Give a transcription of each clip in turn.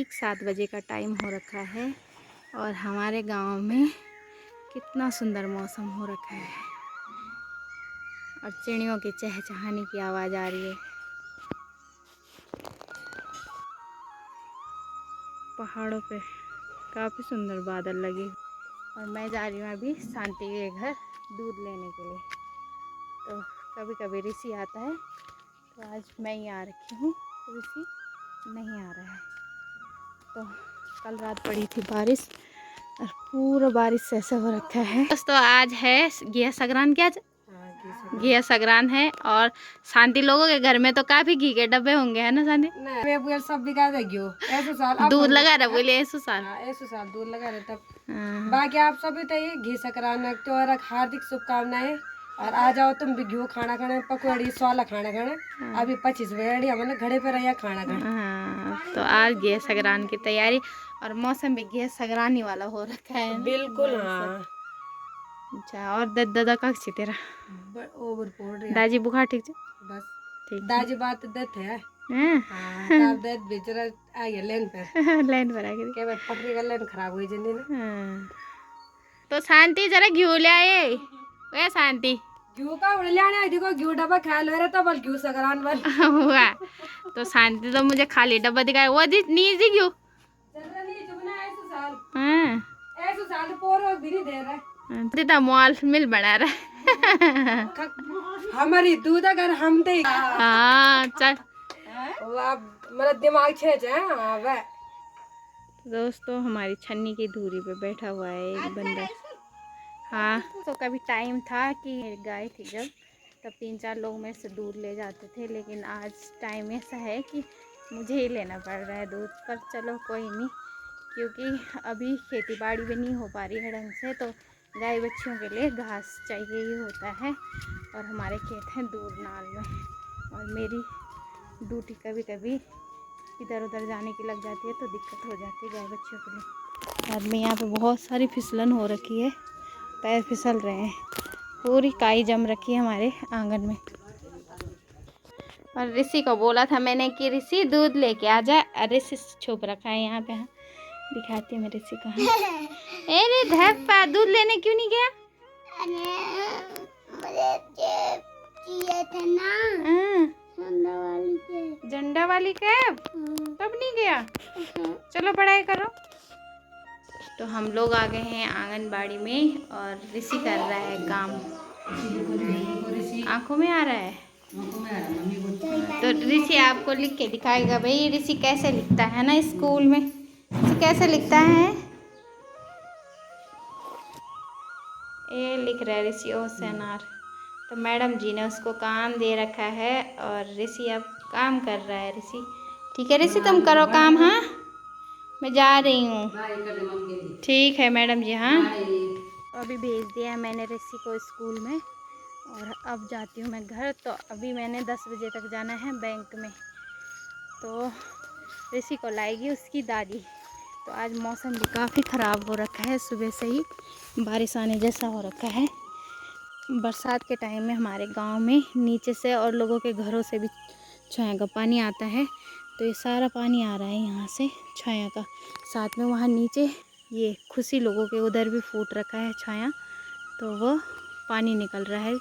ठीक 7 बजे का टाइम हो रखा है और हमारे गांव में कितना सुंदर मौसम हो रखा है और चिड़ियों की चहचहाने की आवाज़ आ रही है। पहाड़ों पे काफ़ी सुंदर बादल लगे और मैं जा रही हूँ अभी शांति के घर दूध लेने के लिए। तो कभी कभी ऋषि आता है तो आज मैं ही आ रखी हूँ, ऋषि नहीं आ रहा है। तो कल रात पड़ी थी बारिश और पूरा बारिश से ऐसा हो रखा है। दोस्तों आज है घिया संग्रांत, क्या घिया संग्रांत है और शांति लोगों के घर में तो काफी घी के डब्बे होंगे, है ना शांति? सब बिका साल दूध लगा रहा बोले ऐसो साल दूध लगा रहे तब। बाकी आप सभी तो ये घी संक्रांत त्योहार हार्दिक शुभकामनाएं। और आ जाओ तुम भी घी खाना खाने, पकौड़ी स्वाला खाना खाने। अभी 25 बजे हमने घड़े पे रहा खाना खाना। तो आज घिया संग्रांत की तैयारी और मौसम भी घिया संग्रांत वाला हो रखा है। बिल्कुल हाँ। अच्छा और दादा का तेरा ओवर पोड़ रही दाजी बुखार ठीक है? बस ठीक दाजी बात दत है। हाँ तब दत बेचारा आ गया लेन पर लाइन पर आ गई के पटरी का लेन खराब हो जंदी ना। तो शांति जरा घिऊ ले आए वे शांति घिऊ का उड़ल्याने देखो घिऊ डब्बा खा लो रे तो बल घिऊ संग्रांत बल हुआ। तो शांति तो मुझे खाली डब्बा दिखाया वो नीचे घिऊ ऐसे साल पोरो भी नहीं दे रहा मॉल मिल बना रहा हमारी दूध अगर हम दे। हाँ चल मेरा दिमाग छेज है। वह दोस्तों हमारी छन्नी की धूरी पे बैठा हुआ है एक बंदर। हाँ तो कभी टाइम था कि गाय थी जब तब 3-4 लोग मेरे से दूध ले जाते थे, लेकिन आज टाइम ऐसा है कि मुझे ही लेना पड़ रहा है दूध। पर चलो कोई नहीं, क्योंकि अभी खेती बाड़ी भी नहीं हो पा रही है ढंग से, तो गाय बच्चियों के लिए घास चाहिए ही होता है। और हमारे खेत हैं दूर नाल में और मेरी ड्यूटी कभी कभी इधर उधर जाने की लग जाती है तो दिक्कत हो जाती है गाय बच्चियों के लिए। और मैं यहाँ पे बहुत सारी फिसलन हो रखी है, पैर फिसल रहे हैं, पूरी काई जम रखी है हमारे आंगन में। और ऋषि को बोला था मैंने कि ऋषि दूध लेके आ जाए, और ऋषि छुप रखा है यहाँ पे। हाँ दिखाती है मैं ऋषि का। अरे धप्पा दूध लेने क्यों नहीं गया? झंडा वाली कैब तब नहीं गया। चलो पढ़ाई करो। तो हम लोग आ गए हैं आंगनबाड़ी में और ऋषि कर रहा है काम। आंखों में आ रहा है तो ऋषि आपको लिख के दिखाएगा भाई ऋषि कैसे लिखता है ना स्कूल में। ऋषि कैसे लिखता है? ये लिख रहा है ऋषि ओ से अनार। तो मैडम जी ने उसको काम दे रखा है और ऋषि अब काम कर रहा है। ऋषि ठीक है ऋषि तुम करो काम। हाँ मैं जा रही हूँ। ठीक है मैडम जी। हाँ अभी भेज दिया है मैंने ऋषि को स्कूल में और अब जाती हूँ मैं घर। तो अभी मैंने 10 बजे तक जाना है बैंक में, तो ऋषि को लाएगी उसकी दादी। तो आज मौसम भी काफ़ी ख़राब हो रखा है, सुबह से ही बारिश आने जैसा हो रखा है। बरसात के टाइम में हमारे गांव में नीचे से और लोगों के घरों से भी छाया का पानी आता है, तो ये सारा पानी आ रहा है यहाँ से छाया का। साथ में वहाँ नीचे ये खुशी लोगों के उधर भी फूट रखा है छाया, तो वो पानी निकल रहा है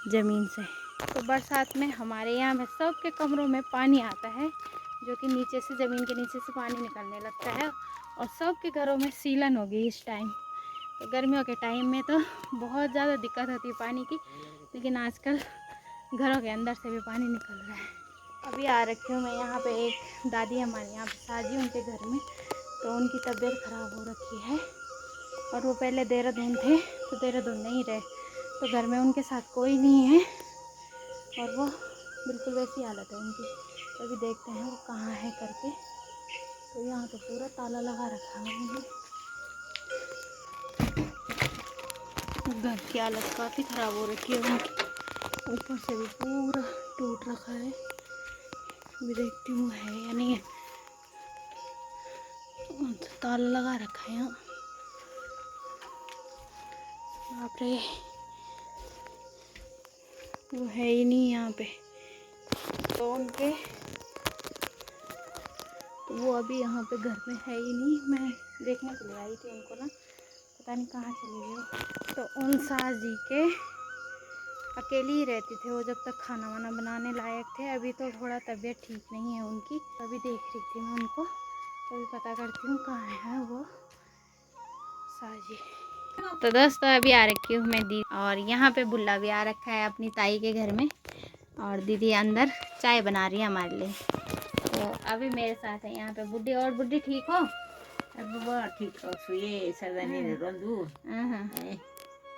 ज़मीन से। तो बरसात में हमारे यहाँ में सबके कमरों में पानी आता है, जो कि नीचे से ज़मीन के नीचे से पानी निकलने लगता है और सबके घरों में सीलन हो गई इस टाइम। तो गर्मियों के टाइम में तो बहुत ज़्यादा दिक्कत होती है पानी की, लेकिन आजकल घरों के अंदर से भी पानी निकल रहा है। अभी आ रखी हूँ मैं यहाँ पे एक दादी हमारे यहाँ पे शादी उनके घर में, तो उनकी तबीयत ख़राब हो रखी है और वो पहले देहरादून थे तो देहरादून नहीं रहे, तो घर में उनके साथ कोई नहीं है और वो बिल्कुल वैसी हालत है उनकी। तो अभी देखते हैं वो कहाँ है करके। तो यहाँ तो पूरा ताला लगा रखा है उन्होंने। घर की हालत काफ़ी ख़राब हो रखी है उनकी, ऊपर से भी पूरा टूट रखा है। अभी देखती हूँ है या नहीं है। तो ताला लगा रखा है यहाँ। बाप रे वो है ही नहीं यहाँ पे। तो उनके वो अभी यहाँ पे घर में है ही नहीं। मैं देखने के लिए आई थी उनको ना, पता नहीं कहाँ चले गए वो। तो उन सास जी के अकेली ही रहती थे वो जब तक खाना वाना बनाने लायक थे। अभी तो थोड़ा तबीयत ठीक नहीं है उनकी, अभी देख रही थी मैं उनको, तो अभी पता करती हूँ कहाँ है वो सास जी। तो दोस्तों अभी आ रखी हूँ मैं दीदी, और यहाँ पे बुल्ला भी आ रखा है अपनी ताई के घर में, और दीदी अंदर चाय बना रही है हमारे लिए। तो अभी मेरे साथ है यहाँ पे बुड्ढी। और बुड्ढी ठीक हो? अब ठीक हो सुए सदनी रंदू हाँ।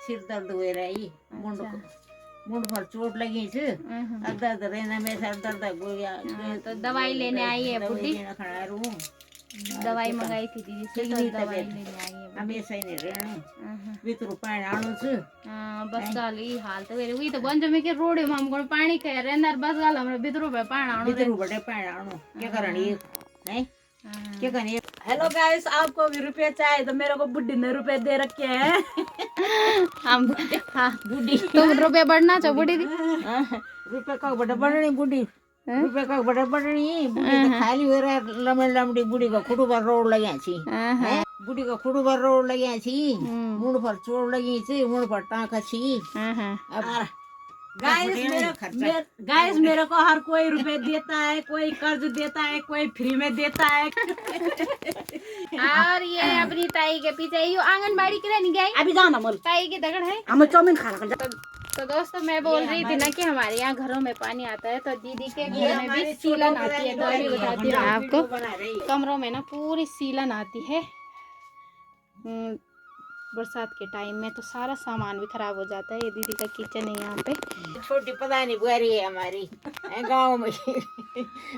सिर दर्द हुए रही मुंड पर चोट लगी थी। दर्द रहना में सर दर्द हो गया। तो दवाई लेने आई है बुड्ढी, खड़ा रहूं। दवाई मंगाई थी दीदी से, तो दवाई लेने आई है। हमेशा ही नहीं रहना भीतर पानी आणु छु। बस गाल ई हाल तो वेरे, वही तो बंज में के रोड में हमको पानी कह रहे अंदर, बस गाल हमरा भीतर पे पानी आणु, भीतर बड़े पानी आणु क्या करनी है क्या करनी। हेलो गाइस, आपको भी रुपए चाहिए तो मेरे को बुड्ढी ने रुपए दे रखे हैं। हम हाँ बुड्ढी तुम रुपए बढ़ना चाहो बुड्ढी दी रुपए का बड़ा बढ़नी बुड्ढी रुपए का बड़ा बढ़नी बुड्ढी तो खाली हो रहा लमड़ लमड़ी बुड्ढी का खुटू पर रोड लगे छी। बुड्ढी का खुटू पर रोड लगे छी, मुंड पर चोट लगी छी, मुंड पर टाँका छी। अब गाइस मेरे को हर कोई रुपए देता है, कोई कर्ज देता है, कोई फ्री में देता है। और ये अपनी ताई के पीछे ये आंगनबाड़ी के लिए नहीं गई, अभी जाना मोल ताई की दगड़ है, हम चाउमीन खाना। तो दोस्तों मैं बोल रही थी ना कि हमारे यहाँ घरों में पानी आता है, तो दीदी के घर में भी सीलन आती है। तो अभी बताती हूँ आपको, कमरों में ना पूरी सीलन आती है बरसात के टाइम में, तो सारा सामान भी खराब हो जाता है। ये दीदी का किचन है यहाँ पे। छोटी पता नहीं बुआरी है हमारी गांव में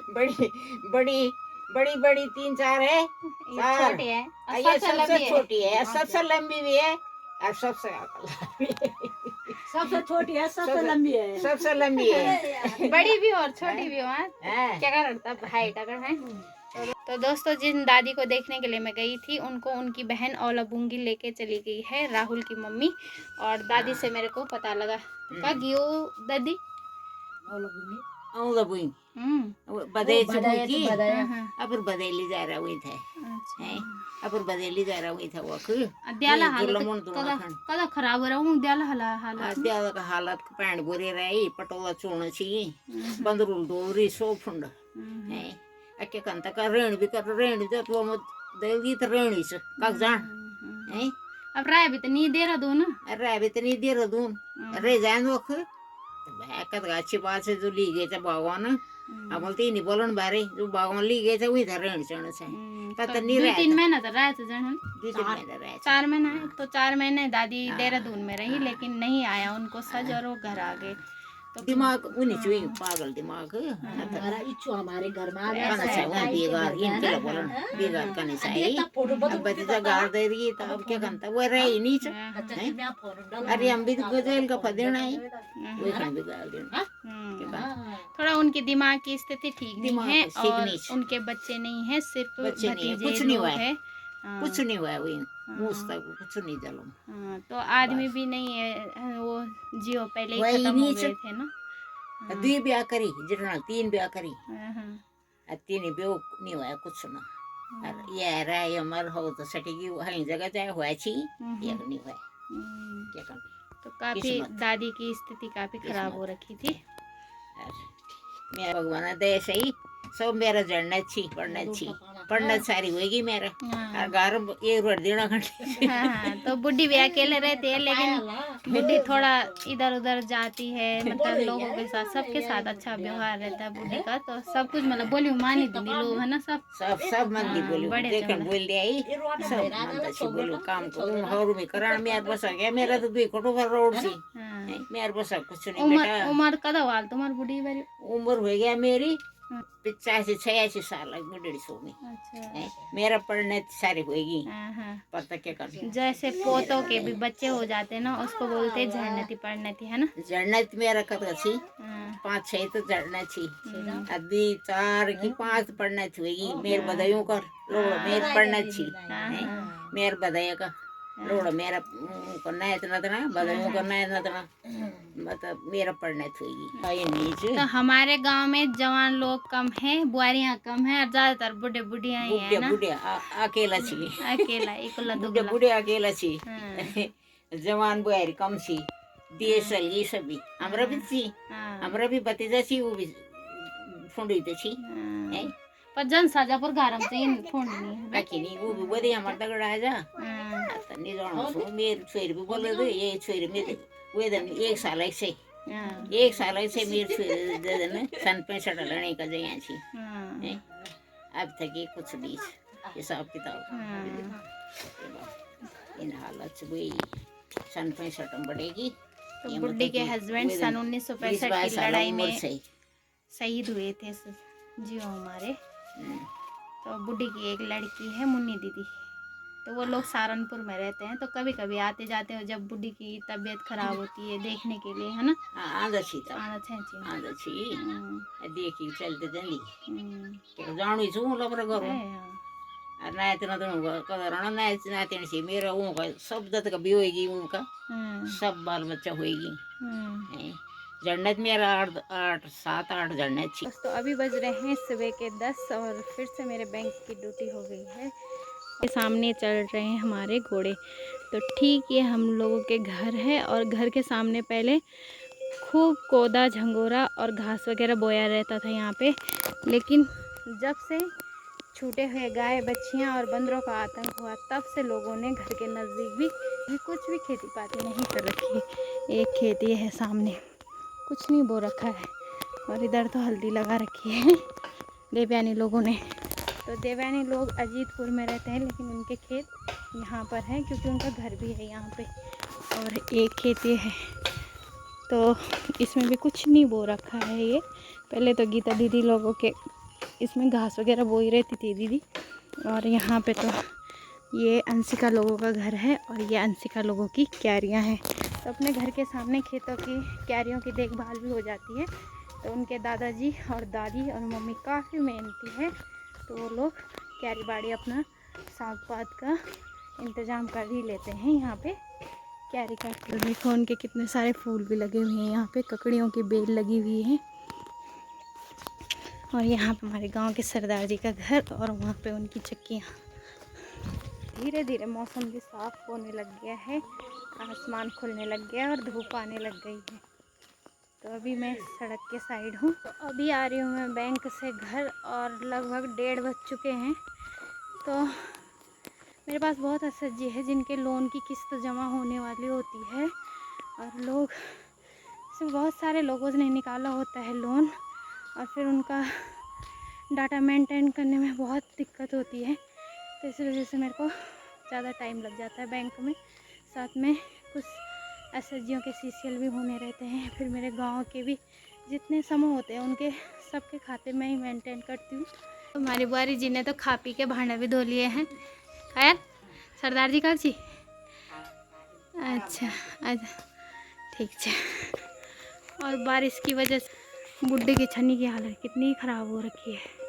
बड़ी बड़ी बड़ी बड़ी 3-4 है, छोटी है, ये सबसे छोटी है, सबसे लंबी भी है और सबसे सबसे छोटी है, सबसे लंबी है, सबसे लंबी है। बड़ी भी और छोटी भी हो। क्या करता भाई टकर है। तो दोस्तों जिन दादी को देखने के लिए मैं गई थी, उनको उनकी बहन औला बूंगी लेके चली गई है, राहुल की मम्मी। और दादी से मेरे को पता लगा का गियो दादी औला बुई बदे की अब बदली जा रहा हुई था। अब बदली जा रहा हुई था वो अद्याला हालत कदा खराब हो रहा हूं। अद्याला अद्याला का हालत पैंट बुरे रही, पटोला चूर्ण छी, बंदरूल डोरी सो फुंड है अके कंता का रेण भी कर रेण जो तो मत देगी तो रेणी से काग जान है। अब राय भी तो नहीं दे रहा दो ना, राय भी तो नहीं दे रहा दो रे जान वख कद अच्छी बात है जो ली गए थे भगवान हम नहीं बोलन बारे जो भगवान ली गए थे वही था रेण चढ़ से तो नहीं रहा 3 महीना तो रहा था जन 4 महीना है। तो 4 महीने दादी देहरादून में रही, लेकिन नहीं आया उनको सज और वो घर आ गए। तो दिमाग उन्हीं चुई पागल दिमाग हमारा इच्छू हमारे घर में कने से वो बेगार इनके ला बोलन बेगार कने से अब बच्चा गार दे रही तब अब क्या करता वो रही नहीं छ। अरे हम भी गजल का फदेना है वो खान भी गाल देना। थोड़ा उनकी दिमाग की स्थिति ठीक नहीं है और उनके बच्चे नहीं है, सिर्फ भतीजे कुछ नहीं हुआ है, कुछ नहीं हुआ वही मुझ तक कुछ नहीं चलो। तो आदमी भी नहीं है, वो जियो पहले ही खत्म हो गए थे ना। 2 ब्याह करी जितना 3 ब्याह करी 3 ब्याह नहीं हुआ कुछ ना। और ये रहा ये मर हो तो सटेगी हर जगह जाए हुआ छी ये नहीं हुआ क्या कर। तो काफी दादी की स्थिति काफी खराब हो रखी थी। मैं भगवान दे सही सब मेरा जड़ना छी पढ़ना सारी होगी मेरा और घर एक रोड देना घंटे। तो बुढ़ी भी अकेले रहती है, लेकिन बुढ़ी थोड़ा इधर उधर जाती है, मतलब लोगों के साथ सबके साथ अच्छा व्यवहार रहता है बुढ़ी का। तो सब कुछ मतलब बोली मानी दी लोग है ना, सब मंदी बोली देखकर बोल दिया ही सब मंदा छी बोलो काम को हर में करान मेरे बस गया मेरा तो 2 कोटो पर रोड सी मेरे बस कुछ नहीं बेटा। उम्र कदा वाल तुम्हारी बुढ़ी बारी उम्र हो गया मेरी 85-86 साल बुढ़ी सो में। मेरा पढ़ने सारी होगी पता क्या कर। जैसे पोतों के भी बच्चे हो जाते ना, उसको बोलते झड़नती पढ़नती है ना। झड़नती मेरा कद छी 5-6 तो झड़ना छी अभी 4 की 5 पढ़ना होगी मेरे बधाइयों कर लो मेरे पढ़ना छी मेरे बधाई का रोड मेरा करना है इतना तना बदलू करना है इतना तना मतलब मेरा पढ़ने थोड़ी आई नीचे तो हमारे गांव में जवान लोग कम हैं, बुआरियां कम हैं और ज्यादातर बुढ़े बुढ़िया ही है ना। बुढ़िया अकेला छी अकेला एकला बुढ़े दुगला। बुढ़े अकेला छी जवान बुआरी कम छी देश ये सभी हमरा भी छी हमरा भी भतीजा छी वो भी फोंडी ते छी हैं पर जन साजापुर गारम से इन फोंडनी बाकी नहीं वो भी बढ़िया मर्दा गड़ा है जा आता नहीं जानो सो मेरे छोरी भी बोले दे ये छोरी मेरे वे दिन एक साल ऐसे मेरे छोरी दे देने सन 65 लड़ने का जया छी हैं अब तक ये कुछ नहीं हिसाब किताब इन हालत से वही सन 65 में बढ़ेगी। तो बुड्ढी के हस्बैंड सन 1965 की लड़ाई में शहीद हुए थे जियो हमारे। तो बुड्ढी की एक लड़की है मुन्नी दीदी, तो वो लोग सहारनपुर में रहते हैं, तो कभी कभी आते जाते हो जब बुड्ढी की तबीयत खराब होती है देखने के लिए, है ना। आंदा छी देखी चलते जल्दी जानी छू लबर करूं नायतना तो कदरण नायतन से मेरा वो का सब दत का भी होएगी उनका सब बाल बच्चा होएगी जन्नत मेरा 7-8 जन्नत थी। तो अभी बज रहे हैं सुबह के 10 और फिर से मेरे बैंक की ड्यूटी हो गई है। के सामने चल रहे हैं हमारे घोड़े। तो ठीक ये हम लोगों के घर है और घर के सामने पहले खूब कोदा झंगोरा और घास वगैरह बोया रहता था यहाँ पे, लेकिन जब से छूटे हुए गाय बच्चियाँ और बंदरों का आतंक हुआ तब से लोगों ने घर के नज़दीक भी कुछ भी खेती पाती नहीं कर रखी है। एक खेत ये है सामने, कुछ नहीं बो रखा है, और इधर तो हल्दी लगा रखी है देवयानी लोगों ने। तो देवयानी लोग अजीतपुर में रहते हैं लेकिन उनके खेत यहाँ पर हैं क्योंकि उनका घर भी है यहाँ पे, और एक खेत ये है। तो इसमें भी कुछ नहीं बो रखा है ये। पहले तो गीता दीदी लोगों के इसमें घास वगैरह बोई रहती थी दीदी, और यहाँ पे तो ये अंशिका लोगों का घर है और ये अंशिका लोगों की क्यारियाँ हैं। तो अपने घर के सामने खेतों की क्यारियों की देखभाल भी हो जाती है। तो उनके दादाजी और दादी और मम्मी काफ़ी मेहनती है, तो वो लोग क्यारी बाड़ी अपना साग पात का इंतज़ाम कर ही लेते हैं यहाँ पे क्यारी का। तो देखो उनके कितने सारे फूल भी लगे हुए हैं यहाँ पे, ककड़ियों की बेल लगी हुई है। और यहाँ पे हमारे गांव के सरदार जी का घर और वहाँ पे उनकी चक्कियाँ। धीरे धीरे मौसम भी साफ होने लग गया है, आसमान खुलने लग गया और धूप आने लग गई है। तो अभी मैं सड़क के साइड हूँ। तो अभी आ रही हूँ मैं बैंक से घर और लगभग 1:30 बज चुके हैं। तो मेरे पास बहुत असज्जी है जिनके लोन की किस्त जमा होने वाली होती है, और लोग इसमें बहुत सारे लोगों ने निकाला होता है लोन, और फिर उनका डाटा मेंटेन करने में बहुत दिक्कत होती है। तो इस वजह से मेरे को ज़्यादा टाइम लग जाता है बैंक में। साथ में कुछ एसएचजीओ के सीसीएल भी होने रहते हैं, फिर मेरे गांव के भी जितने समूह होते हैं उनके सबके खाते में ही मेंटेन करती हूँ। हमारी बुआरी जी ने तो खा पी के भांडे भी धो लिए हैं। खैर सरदार जी कब जी? अच्छा ठीक है। और बारिश की वजह से बुड्ढे की छन्नी की हालत कितनी ख़राब हो रखी है।